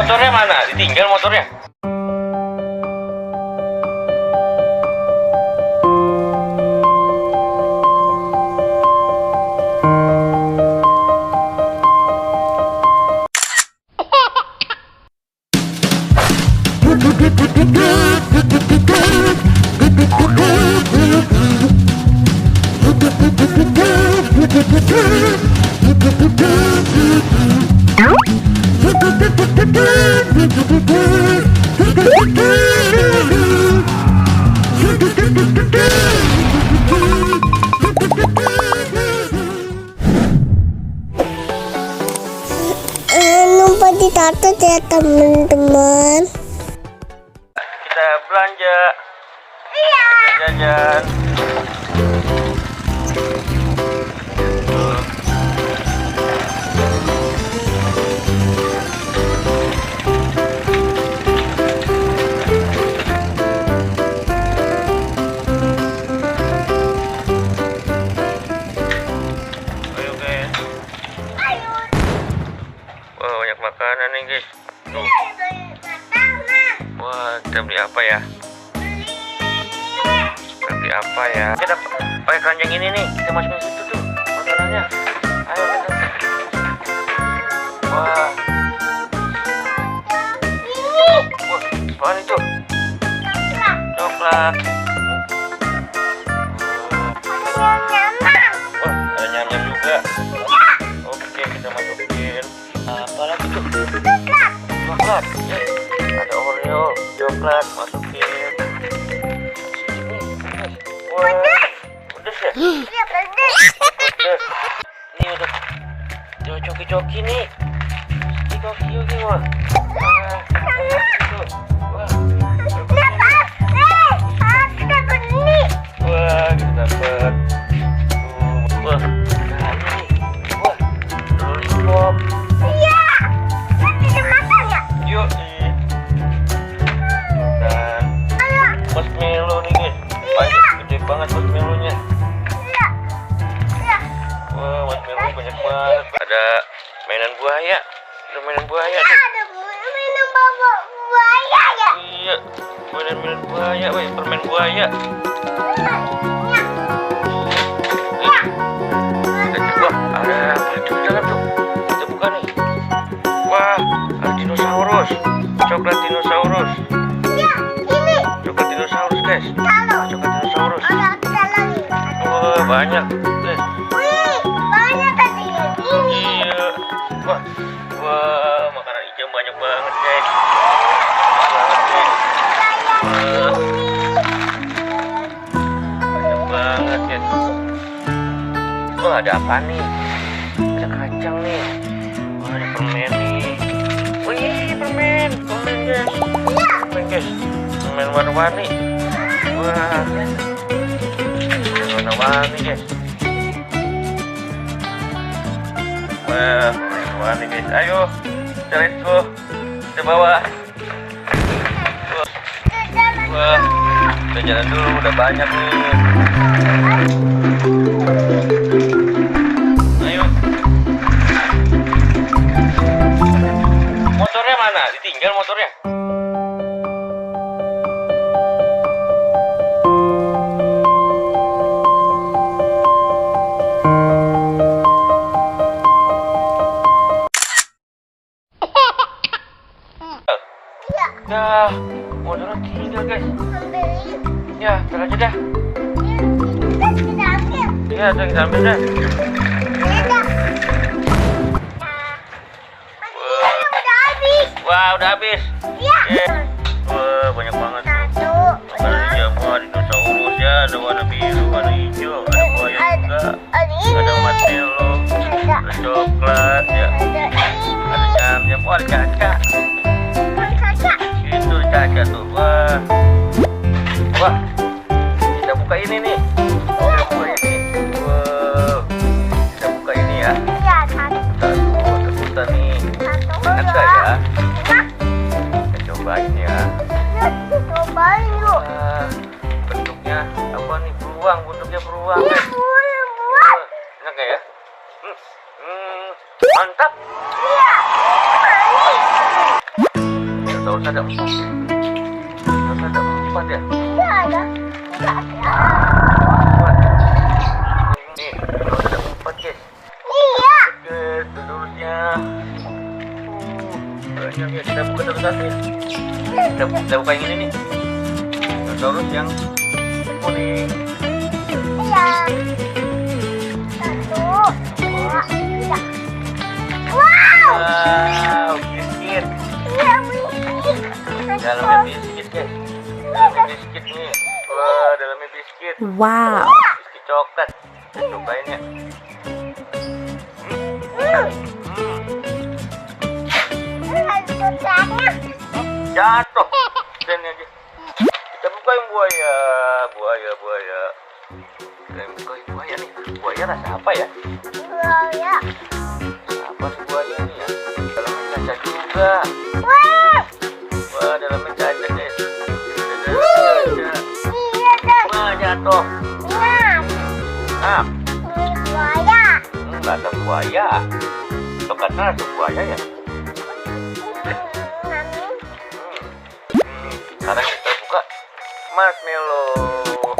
Motornya mana? Ditinggal motornya? Lupa ditato ya teman-teman. Kita belanja. Iya. Jajan. Ayo guys. Wah, banyak makanan nih guys. Tuh. Wah, kita beli apa ya? Kita beli apa ya? Kita pakai keranjang ini nih. Kita masukin situ tuh makanannya. Ayo kita. Wah. Wah, apaan itu? Coklat. Wah, ada nyam-nyam juga. Oke, kita masukin. Apa lagi tuh? Coklat. Ada Oreo, coklat, masukin. Wah, pedes ya? Iya pedes. Pedes. Ini udah coki-coki nih. Ini coki-coki wah. Wah, kita dapat. Wah, wah, lollipop. Iya. Nanti dimakan ya? Yuk. Dan marshmallow nih guys. Banyak, gede banget marshmallow-nya. Iya. Iya. Wah, marshmallow banyak banget. Ada mainan buaya. Ada mainan buaya tuh. Ada minum bawa buaya ya? Iya, mainan buaya, permen buaya. Kita coba, ada apa itu di dalam tuh? Kita buka nih. Wah, ada dinosaurus. Coklat dinosaurus. Ya, ini. Coklat dinosaurus guys. Kalau Coklat dinosaurus. ada lagi. Wah, banyak guys. Wih, banyak tadi yang ini. Iya. Wah, wah, makanan hijau banyak banget guys. Banyak guys. Banyak banget guys. Oh, ada apa nih? Ada kacang nih. Wah, ada permen nih. Wih, permen guys. Permen guys. Permen warna-warni. Wah, warna-warni guys. Wah, warna-warni guys. Ayo, kita let's go. Kita bawa. Wah, kita jalan dulu. Udah banyak nih. Ayo. Motornya mana? Ditinggal motornya. Ya, motornya tinggal guys. Ya, ntar aja dah. Ya, kita ambil dah. Wah, udah habis. Iya. Wah, banyak banget. Satu. Ada jamur, dinosaurus ya, ada warna biru, warna hijau, ada buaya juga. Ada ini. Ada marshmallow, ada coklat ya. Ada jam-jam, wah ada caca. Itu caca tuh, wah. Wah, kita buka ini nih. Kita buka ini. Wow, kita buka ini ya. Iya, satu. Satu, terbuka nih. Enak gak ya? Kita cobain ya. Cobain yuk. Wah, bentuknya apa nih? Beruang, bentuknya beruang guys. Buat. Enak gak ya? Mantap. Iya. Manis. harus ada 4. Harus ada 4 ya. Iya ada. Enggak ada. 4. Nih, harus ada 4 guys. Iya. Guys, terusnya. Banyak ya, kita buka satu-satu ya. Kita buka yang ini nih. Terus yang kuning. Iya. 1, 2, 3. Wow. Wow, biskuit. Iya biskuit. Dalamnya biskuit guys. Dalamnya biskuit nih. Wah, dalamnya biskuit. Wow. Biskuit coklat. Cobain ya. Jatuh. Dan aja. Kita buka yang buaya. Buaya. Kita buka yang buaya nih. Buaya rasa apa ya? Buaya. Apa sih buaya ini ya? Dalamnya kaca juga. Wah. Wah, dalamnya kaca guys. Iya deh. Wah, jatuh. Nah, Ah, ini buaya. nggak ada buaya. Coklatnya ada buaya ya? Mami. Sekarang kita buka marshmallow.